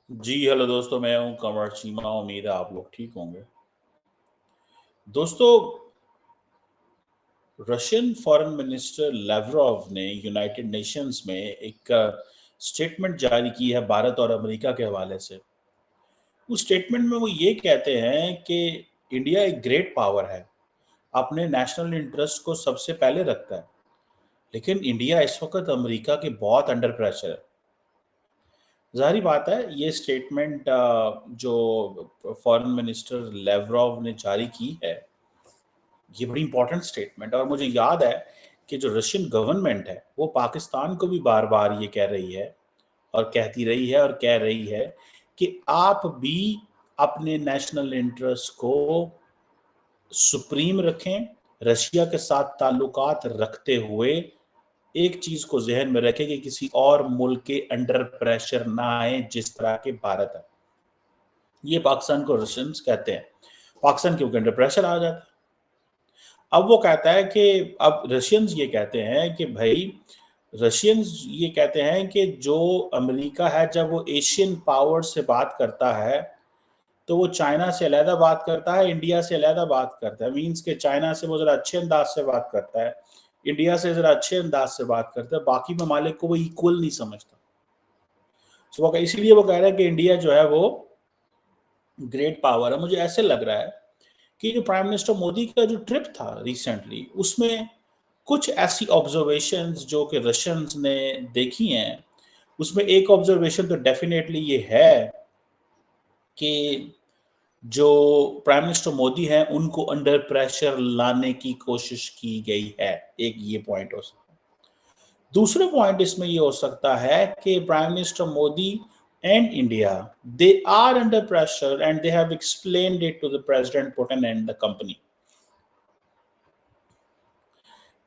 जी, hello दोस्तों, मैं हूँ कंवर चीमा। उम्मीद है आप लोग ठीक होंगे। दोस्तों, रशियन फॉरेन मिनिस्टर लाव्रोव ने यूनाइटेड नेशंस में एक स्टेटमेंट जारी की है भारत और अमेरिका के हवाले से। उस स्टेटमेंट में वो ये कहते हैं कि इंडिया एक ग्रेट पावर है, अपने नेशनल इंटरेस्ट को सबसे पहले रखता है, लेकिन इंडिया इस वक्त अमेरिका के बहुत अंडर प्रेशर है। ज़ाहिर बात है, ये स्टेटमेंट जो फॉरेन मिनिस्टर लाव्रोव ने जारी की है, ये बड़ी इंपॉर्टेंट स्टेटमेंट है। और मुझे याद है कि जो रशियन गवर्नमेंट है वो पाकिस्तान को भी बार बार ये कह रही है और कहती रही है और कह रही है कि आप भी अपने नेशनल इंटरेस्ट को सुप्रीम रखें। रशिया के साथ ताल्लुकात रखते हुए एक चीज को जहन में रखें कि किसी और मुल्क के अंडर प्रेशर ना आए जिस तरह के भारत है। ये पाकिस्तान को रशियंस कहते हैं, पाकिस्तान क्योंकि अंडर प्रेशर आ जाता है। अब वो कहता है कि अब रशियंस ये कहते हैं कि भाई, रशियंस ये कहते हैं कि जो अमेरिका है जब वो एशियन पावर से बात करता है तो वो चाइना से अलहदा बात करता है, इंडिया से अलहदा बात करता है। मीन्स कि चाइना से वो ज़रा अच्छे अंदाज से बात करता है, इंडिया से ज़रा अच्छे अंदाज से बात करता है, बाकी ममालिक को वो इक्वल नहीं समझता। तो वो इसीलिए वो कह रहा है कि इंडिया जो है वो ग्रेट पावर है। मुझे ऐसे लग रहा है कि जो प्राइम मिनिस्टर मोदी का जो ट्रिप था रिसेंटली, उसमें कुछ ऐसी ऑब्जर्वेशंस जो कि रशियंस ने देखी हैं, उसमें एक ऑब्जर्वेशन तो डेफिनेटली ये है कि जो प्राइम मिनिस्टर मोदी हैं उनको अंडर प्रेशर लाने की कोशिश की गई है। एक ये पॉइंट हो सकता है। दूसरा पॉइंट इसमें ये हो सकता है कि prime minister Modi and India, they are under pressure and they have explained it to the president Putin and the company.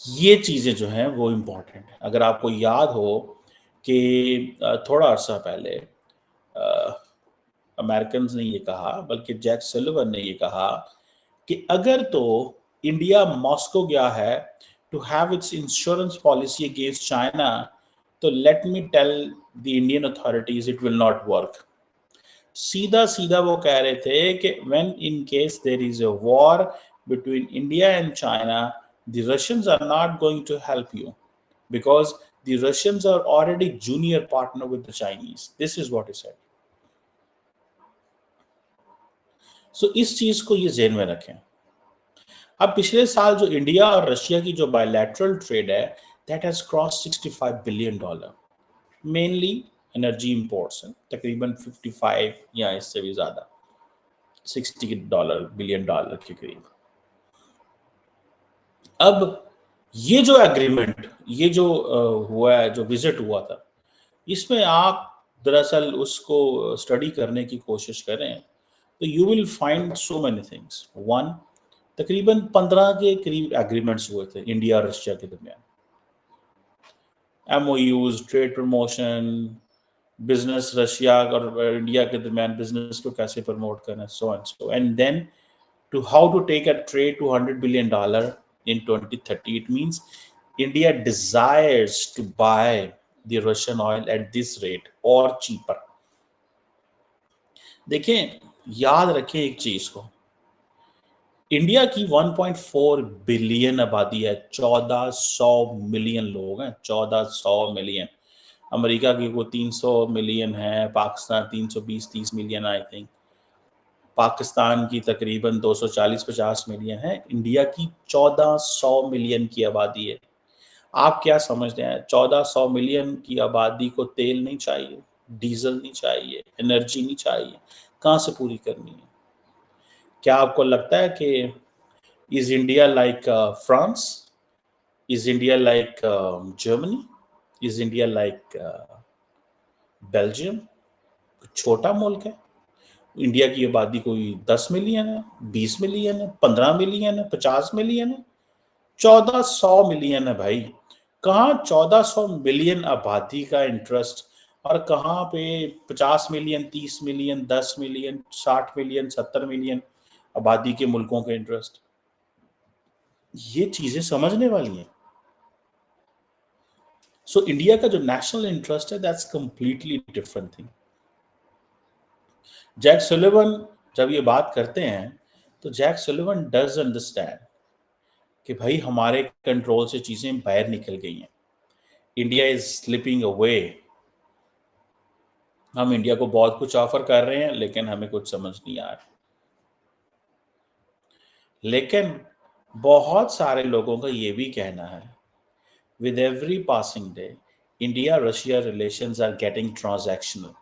ये चीज़ें जो हैं वो इम्पोर्टेंट है। अगर आपको याद हो कि थोड़ा अर्सा पहले अमेरिकन ने ये कहा, बल्कि जैक सलिवन ने ये कहा कि अगर तो इंडिया मॉस्को गया है to have its insurance policy against China, तो let me tell the Indian authorities it will not work. सीधा सीधा वो कह रहे थे कि when in case there is a war between India and China, the Russians are not going to help you because the Russians are already junior partner with the Chinese. This is what he said. So इस चीज को ये जेन में रखें। अब पिछले साल जो इंडिया और रशिया की जो बायलैटरल ट्रेड है, that has cross $65 billion, mainly energy imports है, तकरीबन 55 या इससे भी ज्यादा, $60 बिलियन के करीब। अब ये जो एग्रीमेंट, ये जो हुआ है, जो विजिट हुआ था, इसमें आप दरअसल उसको स्टडी करने की कोशिश करें तो you will find so many things. One, तकरीबन 15 के करीब एग्रीमेंट्स हुए थे इंडिया और रशिया के दरमियान। MOUs, trade promotion, business Russia और इंडिया के दरमियान बिजनेस को कैसे प्रमोट करना, so and so and then to how to take a trade to $100 billion in 2030. It means India desires to buy the Russian oil at this rate or cheaper. देखें, याद रखें एक चीज को, इंडिया की 1.4 बिलियन आबादी है, 1400 मिलियन लोग हैं, 1400 मिलियन। अमेरिका की वो 300 मिलियन है, Pakistan 320-30 million I think, Pakistan की तकरीबन 240-50 मिलियन है, इंडिया की 1400 मिलियन की आबादी है। आप क्या समझते हैं, 1400 मिलियन की आबादी को तेल नहीं चाहिए, डीजल नहीं चाहिए, एनर्जी नहीं चाहिए, कहाँ से पूरी करनी है? क्या आपको लगता है कि is India like France, is India like Germany, is India like Belgium? छोटा मुल्क है। इंडिया की आबादी कोई 10 मिलियन है, 20 मिलियन है, 15 मिलियन है, 50 मिलियन है, 1400 मिलियन है भाई। कहाँ 1400 मिलियन आबादी का इंटरेस्ट और कहाँ पे 50 million, 30 million, 10 million, 60 million, 70 million आबादी के मुल्कों के इंटरेस्ट? ये चीजें समझने वाली हैं। सो इंडिया का जो नेशनल इंटरेस्ट है, that's completely different thing. Jake Sullivan जब ये बात करते हैं तो जैक सुलिवन डज अंडरस्टैंड कि भाई हमारे कंट्रोल से चीजें बाहर निकल गई हैं, इंडिया इज स्लिपिंग अवे। हम इंडिया को बहुत कुछ ऑफर कर रहे हैं लेकिन हमें कुछ समझ नहीं आ रहा। लेकिन बहुत सारे लोगों का ये भी कहना है, with every passing day, India Russia relations are getting transactional,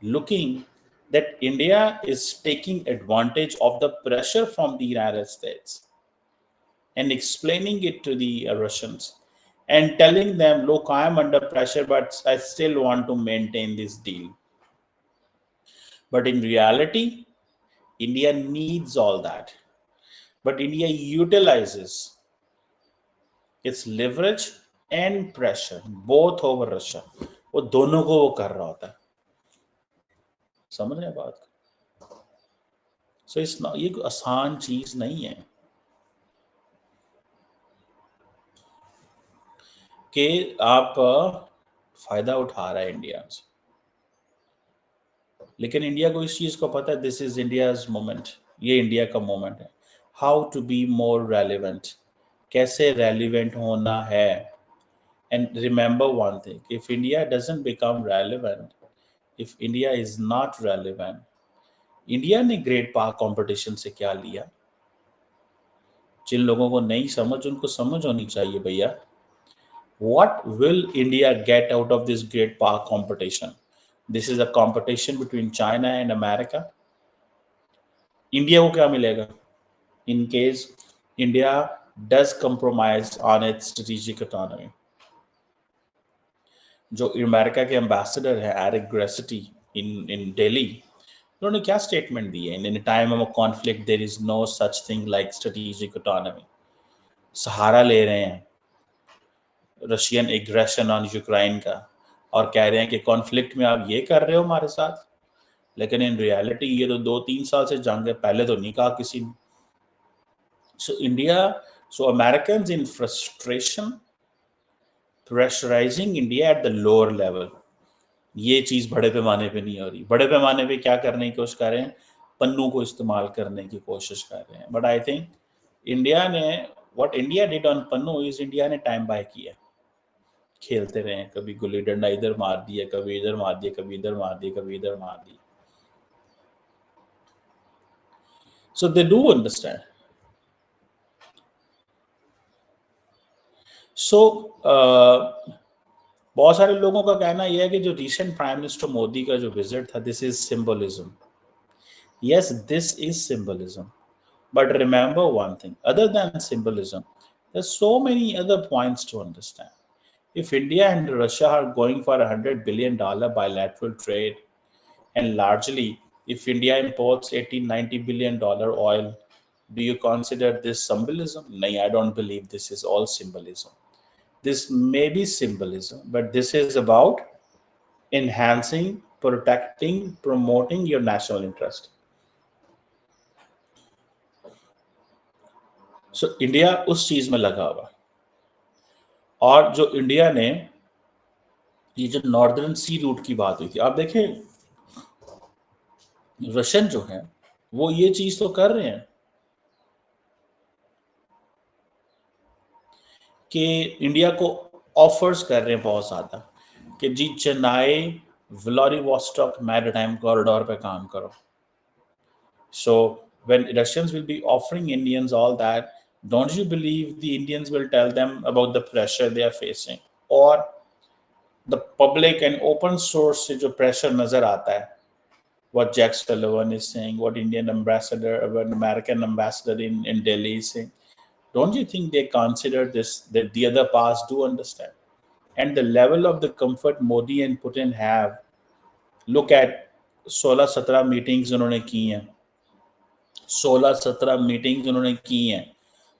looking that India is taking advantage of the pressure from the United States and explaining it to the Russians and telling them, look, I am under pressure, but I still want to maintain this deal. But in reality, India needs all that. But India utilizes its leverage and pressure both over Russia. वो दोनों को वो कर रहा होता है। समझ रहे हैं बात को? सो ये कोई आसान चीज नहीं है कि आप फायदा उठा रहा है इंडिया से, लेकिन इंडिया को इस चीज को पता है, दिस इज इंडियाज मोमेंट, ये इंडिया का मोमेंट है। How to be more relevant, कैसे रेलिवेंट होना है। And remember one thing, if India doesn't become relevant, if India is not relevant, India ने ग्रेट पाक कंपटीशन से क्या लिया? जिन लोगों को नहीं समझ उनको समझ होनी चाहिए भैया। What will India get out of this great power competition? This is a competition between China and America. India को क्या मिलेगा in case India does compromise on its strategic autonomy? जो अमेरिका के एम्बेसडर है एरिक ग्रेसिटी इन दिल्ली, उन्होंने क्या statement दी है? In time of conflict there is no such thing like strategic autonomy. सहारा ले रहे हैं रशियन एग्रेशन ऑन यूक्रेन का और कह रहे हैं कि कॉन्फ्लिक्ट में आप ये कर रहे हो हमारे साथ, लेकिन इन रियलिटी ये तो 2-3 साल से जंग है, पहले तो नहीं कहा किसी ने। So Americans in frustration pressurising India at the lower level. ये चीज बड़े पैमाने पे नहीं हो रही। बड़े पैमाने पे क्या करने की कोशिश कर रहे हैं? पन्नू को इस्तेमाल करने की कोशिश कर रहे हैं। बट आई थिंक इंडिया ने what India did on Pannu is India ने टाइम बाय किया, खेलते रहे, कभी गुल्ली डंडा इधर मार दिया, कभी इधर मार दिया, कभी इधर मार दिया, कभी इधर मार दिया। सो दे डू अंडरस्टैंड। सो बहुत सारे लोगों का कहना यह है कि जो रिसेंट प्राइम मिनिस्टर मोदी का जो विजिट था, this is symbolism. Yes, this is symbolism, but remember one thing, other than symbolism, there are so many other points to understand. If India and Russia are going for $100 billion bilateral trade, and largely if India imports $80-90 billion oil, do you consider this symbolism? No, I don't believe this is all symbolism. This may be symbolism, but this is about enhancing, protecting, promoting your national interest. So India उस चीज में लगा हुआ, और जो India ने ये जो नॉर्दर्न सी रूट की बात हुई थी, आप देखें रशियन जो है वो ये चीज तो कर रहे हैं कि इंडिया को ऑफर्स कर रहे हैं बहुत ज्यादा कि जी चेन्नई व्लादिवोस्टॉक मैरीटाइम कॉरिडोर पे काम करो। So when Russians will be offering Indians all that, don't you believe the Indians will tell them about the pressure they are facing? और the public and open source से जो pressure नजर आता है, what Jack Sullivan is saying, what Indian ambassador, an American ambassador in Delhi is saying, don't you think they consider this, that the other parts do understand? And the level of the comfort Modi and Putin have, look at 16-17 meetings उन्होंने की हैं, 16-17 meetings उन्होंने की हैं।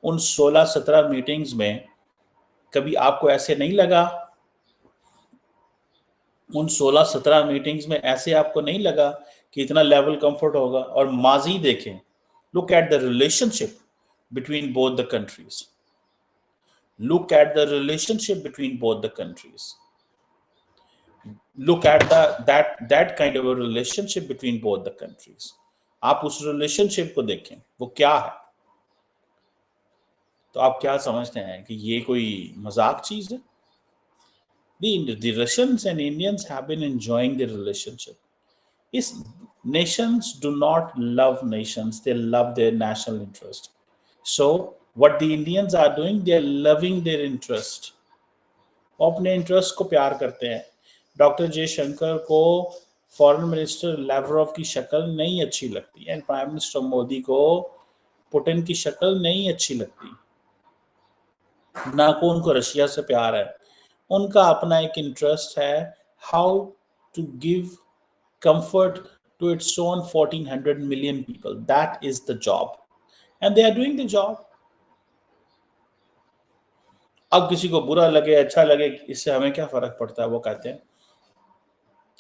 उन 16-17 meetings में कभी आपको ऐसे नहीं लगा, उन 16-17 मीटिंग्स में ऐसे आपको नहीं लगा कि इतना लेवल कंफर्ट होगा? और माजी देखें, look at the relationship between both the countries, look at the relationship between both the countries. look at that kind of a relationship between both the countries. आप उस रिलेशनशिप को देखें वो क्या है, तो आप क्या समझते हैं कि ये कोई मजाक चीज है? The Russians and Indians have been enjoying the relationship. Is nations do not love nations, they love their national interest. So what the Indians are doing, they are loving their interest. वो अपने interest को प्यार करते हैं. Doctor Jaishankar को foreign minister Lavrov की शक्ल नहीं अच्छी लगती एंड प्राइम मिनिस्टर मोदी को पुतिन की शक्ल नहीं अच्छी लगती. ना को उनको रशिया से प्यार है, उनका अपना एक इंटरेस्ट है, how to give comfort to its own 1400 million people. That is the job and they are doing the job. अब किसी को बुरा लगे अच्छा लगे इससे हमें क्या फर्क पड़ता है? वो कहते हैं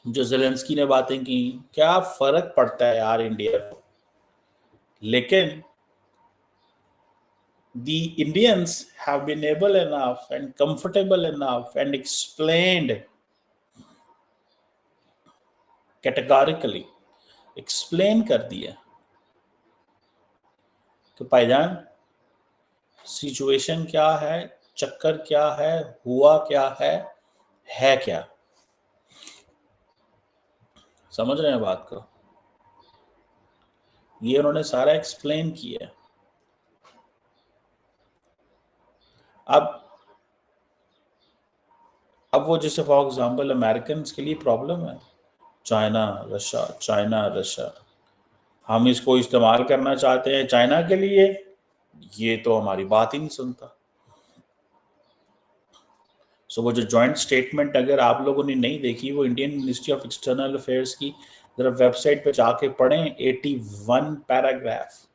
जो ज़ेलेंस्की ने बातें की, क्या फर्क पड़ता है यार इंडिया को. लेकिन the Indians have been able enough and comfortable enough and explained categorically, explain कर दिया तो भाईजान सिचुएशन क्या है, चक्कर क्या है, हुआ क्या है क्या. समझ रहे हैं बात को? ये उन्होंने सारा एक्सप्लेन किया. अब वो जैसे फॉर एग्जांपल अमेरिकन के लिए प्रॉब्लम है चाइना रशिया, हम इसको इस्तेमाल करना चाहते हैं चाइना के लिए, ये तो हमारी बात ही नहीं सुनता. सो वो जो जॉइंट स्टेटमेंट अगर आप लोगों ने नहीं देखी, वो Indian ministry of external affairs की जरा वेबसाइट पे जाके पढ़ें. 81 पैराग्राफ,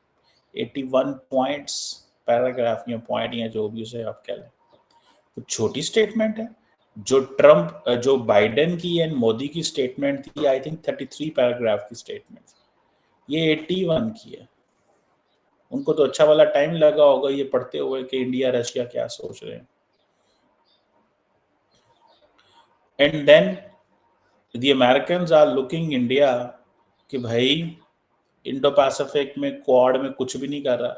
81 पॉइंट्स, पैराग्राफ या पॉइंट या जो भी उसे आप कह लें, तो छोटी स्टेटमेंट है. जो बाइडेन की एंड मोदी की स्टेटमेंट थी, आई थिंक 33 पैराग्राफ की स्टेटमेंट, ये 81 की है. उनको तो अच्छा वाला टाइम लगा होगा ये पढ़ते हुए कि इंडिया रशिया क्या सोच रहे हैं. And then the Americans are looking India कि भाई इंडो पैसिफिक में क्वाड में कुछ भी नहीं कर रहा,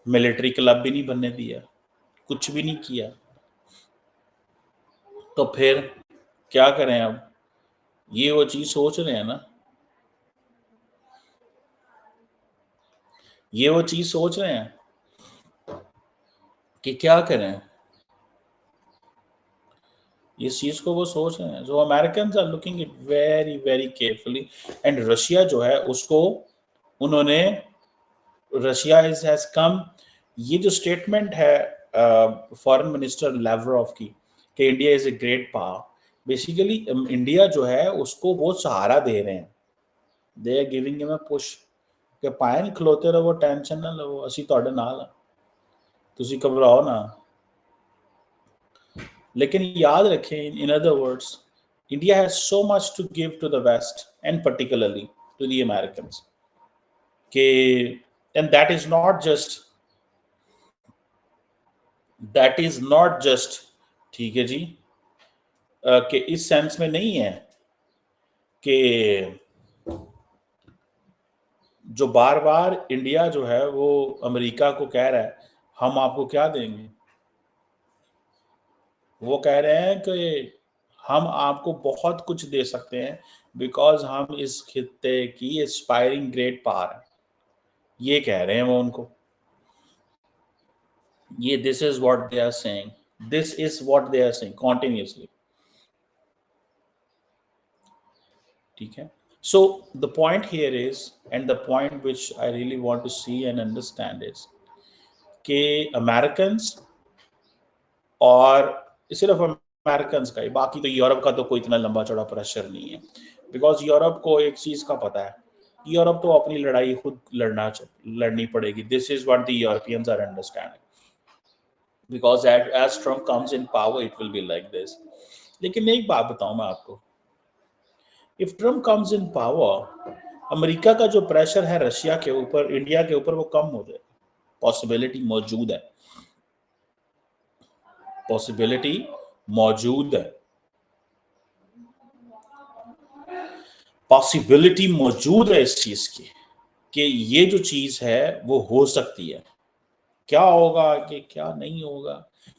मिलिट्री क्लब भी नहीं बनने दिया, कुछ भी नहीं किया, तो फिर क्या करें? अब ये वो चीज सोच रहे हैं ना, ये वो चीज सोच रहे हैं कि क्या करें. इस चीज को वो सोच रहे हैं. जो American are looking it very very carefully. And Russia जो है उसको उन्होंने, रशिया हैज कम, ये जो स्टेटमेंट है फॉरेन मिनिस्टर लैवरोव की कि India is a great power, basically India जो है उसको वो सहारा दे रहे हैं. They are giving him a push कि पायन खलोते रहो, टेंशन ना लो, असी तुहाडे नाल आ, तुसी घबराओ ना. लेकिन याद रखें, in other words, India has so much to give to the west and particularly to the Americans के, and that is not just ठीक है जी, कि इस सेंस में नहीं है कि जो बार बार इंडिया जो है वो अमेरिका को कह रहा है हम आपको क्या देंगे. वो कह रहे हैं कि हम आपको बहुत कुछ दे सकते हैं बिकॉज हम इस खित्ते की एस्पायरिंग ग्रेट पावर है. ये कह रहे हैं वो उनको. ये this is what they are saying continuously. ठीक है. So the point here is, and the point which I really want to see and understand is कि अमेरिकन्स, और सिर्फ अमेरिकन्स का ही, बाकी तो यूरोप का तो कोई इतना लंबा चौड़ा प्रेशर नहीं है, बिकॉज यूरोप को एक चीज का पता है, यूरोप तो अपनी लड़ाई खुद लड़नी पड़ेगी. This is what the Europeans are understanding, because as Trump comes in power it will be like this. लेकिन एक बात बताऊं मैं आपको, if Trump comes in power, America का जो प्रेशर है रशिया के ऊपर, इंडिया के ऊपर, वो कम हो जाए. पॉसिबिलिटी मौजूद है, पॉसिबिलिटी मौजूद है. पॉसिबिलिटी मौजूद है इस चीज की कि ये जो चीज है वो हो सकती है। क्या होगा कि क्या नहीं होगा,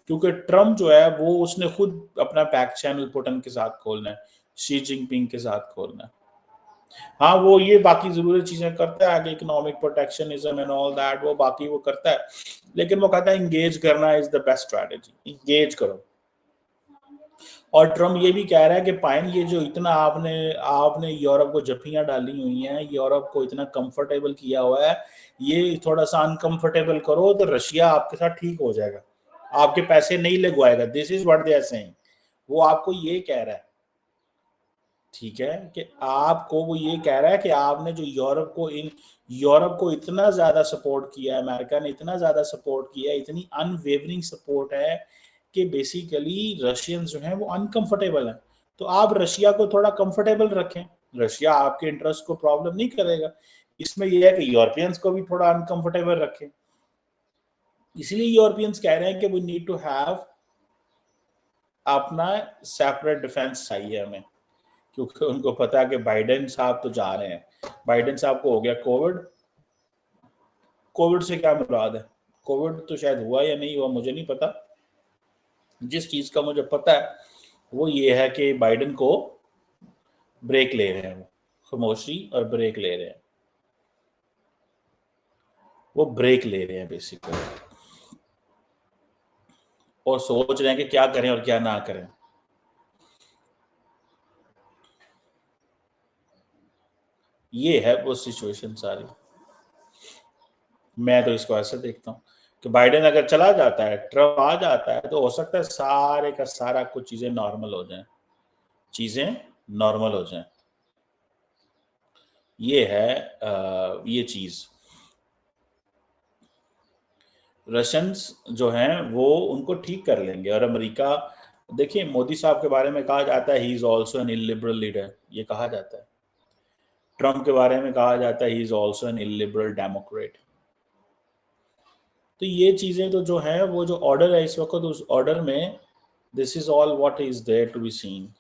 क्योंकि ट्रम्प जो है वो उसने खुद अपना बैक चैनल पुतिन के साथ खोलना है, शी जिनपिंग के साथ खोलना है। हाँ, वो ये बाकी जरूरी चीजें करता है, economic protectionism and all that, वो बाकी वो करता है, लेकिन वो कहता है इंगेज करना is the best strategy, engage करो। और ट्रम्प ये भी कह रहा है कि पाइन ये जो इतना आपने आपने यूरोप को जफ्फियां डाली हुई हैं, यूरोप को इतना कंफर्टेबल किया हुआ है, ये थोड़ा सा अनकंफर्टेबल करो तो रशिया आपके साथ ठीक हो जाएगा, आपके पैसे नहीं लगवाएगा। This is what they are saying. वो आपको ये कह रहा है, ठीक है, कि आपको वो ये कह रहा है कि आपने जो यूरोप को इतना ज्यादा सपोर्ट किया है, अमेरिका ने इतना ज्यादा सपोर्ट किया है, इतनी अनवेवरिंग सपोर्ट है कि बेसिकली रशियंस जो हैं वो अनकंफर्टेबल हैं। तो आप रशिया को थोड़ा कंफर्टेबल रखें, रशिया आपके इंटरेस्ट को प्रॉब्लम नहीं करेगा। इसमें यह है कि यूरोपियंस को भी थोड़ा अनकंफर्टेबल रखें। इसलिए यूरोपियंस कह रहे हैं कि वी नीड टू हैव अपना सेपरेट डिफेंस चाहिए हमें, क्योंकि उनको पता है कि बाइडेन साहब तो जा रहे हैं। बाइडेन साहब को हो गया कोविड। कोविड से क्या मुराद है? कोविड तो शायद हुआ या नहीं हुआ मुझे नहीं पता। जिस चीज का मुझे पता है वो ये है कि बाइडेन को ब्रेक ले रहे हैं, वो खामोशी और ब्रेक ले रहे हैं, वो ब्रेक ले रहे हैं बेसिकली, और सोच रहे हैं कि क्या करें और क्या ना करें। ये है वो सिचुएशन सारी। मैं तो इसको ऐसे देखता हूँ कि बाइडेन अगर चला जाता है, ट्रम्प आ जाता है, तो हो सकता है सारे का सारा कुछ चीजें नॉर्मल हो जाएं, चीजें नॉर्मल हो जाएं। ये है ये चीज। रशियंस जो हैं वो उनको ठीक कर लेंगे, और अमेरिका, देखिए मोदी साहब के बारे में कहा जाता है he is also an illiberal leader, ये कहा जाता है। ट्रम्प के बारे में कहा जाता है he is also an illiberal Democrat. तो ये चीजें तो जो है, वो जो ऑर्डर है इस वक्त, उस ऑर्डर में this is all what is there to be seen.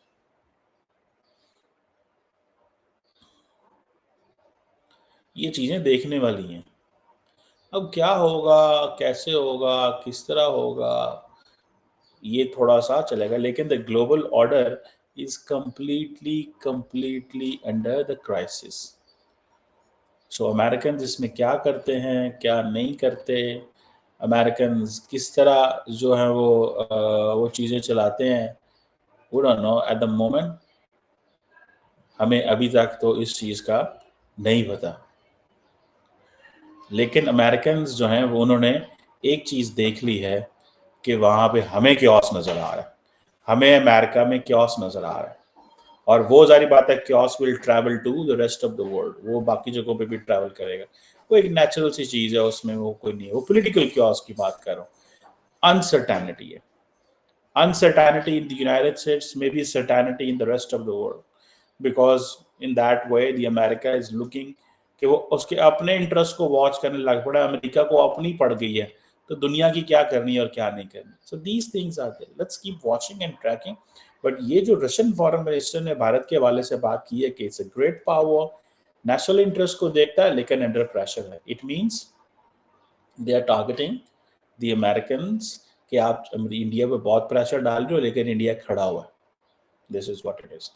ये चीजें देखने वाली हैं। अब क्या होगा, कैसे होगा, किस तरह होगा, ये थोड़ा सा चलेगा, लेकिन the global order is completely under the crisis. So American इसमें क्या करते हैं, क्या नहीं करते, अमेरिकन किस तरह जो है वो चीज़ें चलाते हैं, वो don't know at the moment. हमें अभी तक तो इस चीज़ का नहीं पता, लेकिन अमेरिकन जो हैं वो उन्होंने एक चीज़ देख ली है कि वहाँ पे हमें क्योस नज़र आ रहा है, हमें अमेरिका में क्योस नज़र आ रहा है, और वो जारी बात है chaos will travel to the rest of the world, वो बाकी जगहों पे भी ट्रैवल करेगा। वो एक नेचुरल सी चीज़ है, उसमें वो कोई नहीं है, वो पॉलिटिकल क्योस की बात कर रहा हूँ। अनसर्टेनिटी है, uncertainty in the United States, maybe certainty in the rest of the world, because in that way the America is looking कि वो उसके अपने इंटरेस्ट को वॉच करने लग पड़ा, अमेरिका को अपनी पड़ गई है, तो दुनिया की क्या करनी है और क्या नहीं करनी। So these things are there, let's keep watching and tracking. But ये जो रशियन फॉरेन मिनिस्टर ने भारत के हवाले से बात की है कि it's a great power, national interest को देखता है लेकिन अंडर प्रेशर है, it means they are targeting the American कि आप इंडिया पे बहुत प्रेशर डाल रहे हो लेकिन इंडिया खड़ा हुआ है। This is what it is.